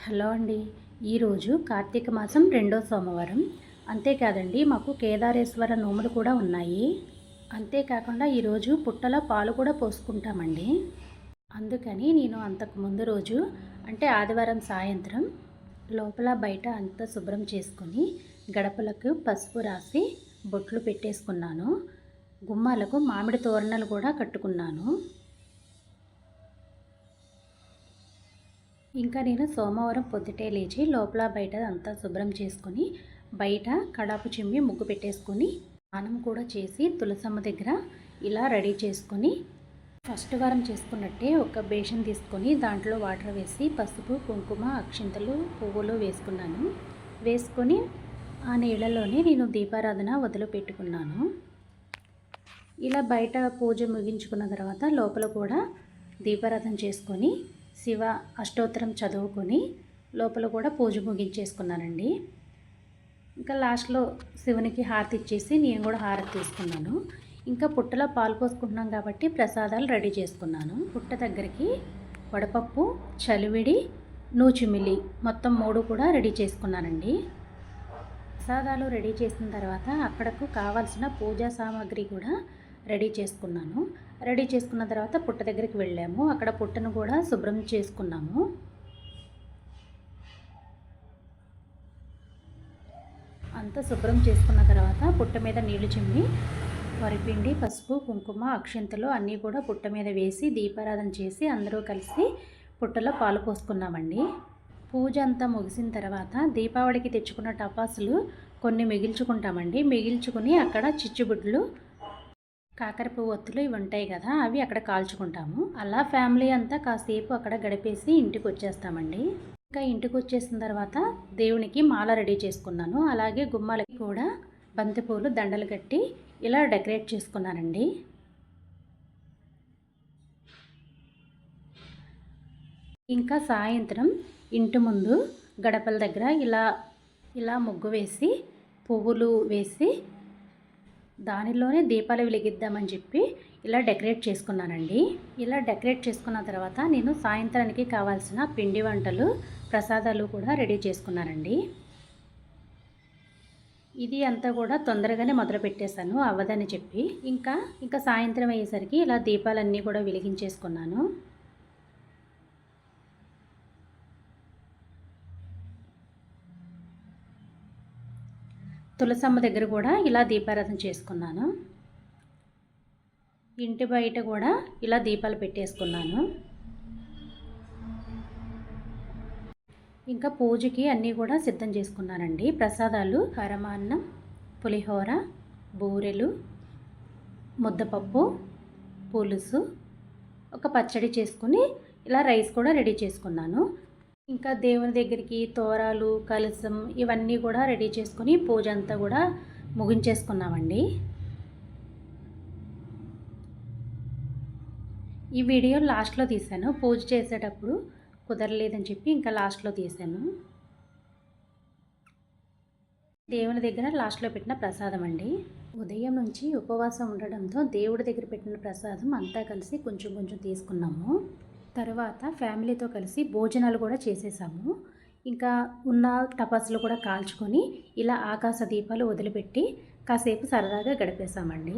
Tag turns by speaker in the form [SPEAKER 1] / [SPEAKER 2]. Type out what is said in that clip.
[SPEAKER 1] Hello అండి. ఈరోజు కార్తీక మాసం రెండో సోమవారం. అంతేకాదండి, మాకు కేదారేశ్వర నోములు కూడా ఉన్నాయి. అంతేకాకుండా ఈరోజు పుట్టలో పాలు కూడా పోసుకుంటామండి. అందుకని నేను అంతకు ముందు రోజు అంటే ఆదివారం సాయంత్రం లోపల బయట అంతా శుభ్రం చేసుకొని గడపలకు పసుపు రాసి బొట్లు పెట్టేసుకున్నాను. గుమ్మాలకు మామిడి తోరణాలు కూడా కట్టుకున్నాను. ఇంకా నేను సోమవారం పొద్దుటే లేచి లోపల బయట అంతా శుభ్రం చేసుకొని బయట కడాపు చిమ్మి ముగ్గు పెట్టేసుకొని స్నానం కూడా చేసి తులసమ్మ దగ్గర ఇలా రెడీ చేసుకొని ఫస్ట్ వారం చేసుకున్నట్టే ఒక బేషన్ తీసుకొని దాంట్లో వాటర్ వేసి పసుపు కుంకుమ అక్షింతలు పువ్వులు వేసుకున్నాను. వేసుకొని ఆ నీళ్ళలోనే నేను దీపారాధన వదిలిపెట్టుకున్నాను. ఇలా బయట పూజ ముగించుకున్న తర్వాత లోపల కూడా దీపారాధన చేసుకొని శివ అష్టోత్తరం చదువుకొని లోపల కూడా పూజ ముగించేసుకున్నానండి. ఇంకా లాస్ట్లో శివునికి హారతి ఇచ్చేసి నేను కూడా హారతి తీసుకున్నాను. ఇంకా పుట్టలో పాలు పోసుకుంటున్నాం కాబట్టి ప్రసాదాలు రెడీ చేసుకున్నాను. పుట్ట దగ్గరికి వడపప్పు, చలివిడి, నూచిమిలి మొత్తం 3 కూడా రెడీ చేసుకున్నానండి. ప్రసాదాలు రెడీ చేసిన తర్వాత అక్కడకు కావాల్సిన పూజా సామాగ్రి కూడా రెడీ చేసుకున్నాను. రెడీ చేసుకున్న తర్వాత పుట్ట దగ్గరికి వెళ్ళాము. అక్కడ పుట్టను కూడా శుభ్రం చేసుకున్నాము. అంతా శుభ్రం చేసుకున్న తర్వాత పుట్ట మీద నీళ్లు చిమ్మి వరిపిండి, పసుపు, కుంకుమ, అక్షింతలు అన్నీ కూడా పుట్ట మీద వేసి దీపారాధన చేసి అందరూ కలిసి పుట్టలో పాలు పోసుకున్నామండి. పూజ అంతా ముగిసిన తర్వాత దీపావళికి తెచ్చుకున్న టపాసులు కొన్ని మిగిల్చుకుంటామండి. మిగిల్చుకుని అక్కడ చిచ్చుబుడ్లు, కాకర పువ్వు ఒత్తులు ఇవి ఉంటాయి కదా, అవి అక్కడ కాల్చుకుంటాము. అలా ఫ్యామిలీ అంతా కాసేపు అక్కడ గడిపేసి ఇంటికి వచ్చేస్తామండి. ఇంకా ఇంటికి వచ్చేసిన తర్వాత దేవునికి మాల రెడీ చేసుకున్నాను. అలాగే గుమ్మాలకి కూడా బంతిపూలు దండలు కట్టి ఇలా డెకరేట్ చేసుకున్నానండి. ఇంకా సాయంత్రం ఇంటి ముందు గడపల దగ్గర ఇలా ముగ్గు వేసి పువ్వులు వేసి దానిలోనే దీపాలు వెలిగిద్దామని చెప్పి ఇలా డెకరేట్ చేసుకున్నానండి. ఇలా డెకరేట్ చేసుకున్న తర్వాత నేను సాయంత్రానికి కావాల్సిన పిండి వంటలు, ప్రసాదాలు కూడా రెడీ చేసుకున్నానండి. ఇది అంతా కూడా తొందరగానే మొదలు పెట్టేశాను అవ్వదని చెప్పి. ఇంకా సాయంత్రం అయ్యేసరికి ఇలా దీపాలన్నీ కూడా వెలిగించేసుకున్నాను. తులసమ్మ దగ్గర కూడా ఇలా దీపారాధన చేసుకున్నాను. ఇంటి బయట కూడా ఇలా దీపాలు పెట్టేసుకున్నాను. ఇంకా పూజకి అన్నీ కూడా సిద్ధం చేసుకున్నానండి. ప్రసాదాలు పరమాన్నం, పులిహోర, బూరెలు, ముద్దపప్పు, పులుసు, ఒక పచ్చడి చేసుకుని ఇలా రైస్ కూడా రెడీ చేసుకున్నాను. ఇంకా దేవుని దగ్గరికి తోరాలు, కలశం ఇవన్నీ కూడా రెడీ చేసుకొని పూజ అంతా కూడా ముగించేసుకున్నామండి. ఈ వీడియో లాస్ట్లో తీశాను. పూజ చేసేటప్పుడు కుదరలేదని చెప్పి ఇంకా లాస్ట్లో తీశాను. దేవుని దగ్గర లాస్ట్లో పెట్టిన ప్రసాదం అండి. ఉదయం నుంచి ఉపవాసం ఉండడంతో దేవుడి దగ్గర పెట్టిన ప్రసాదం అంతా కలిసి కొంచెం కొంచెం తీసుకున్నాము. తర్వాత ఫ్యామిలీతో కలిసి భోజనాలు కూడా చేసేసాము. ఇంకా ఉన్న టపాసులు కూడా కాల్చుకొని ఇలా ఆకాశ దీపాలు వదిలిపెట్టి కాసేపు సరదాగా గడిపేశామండి.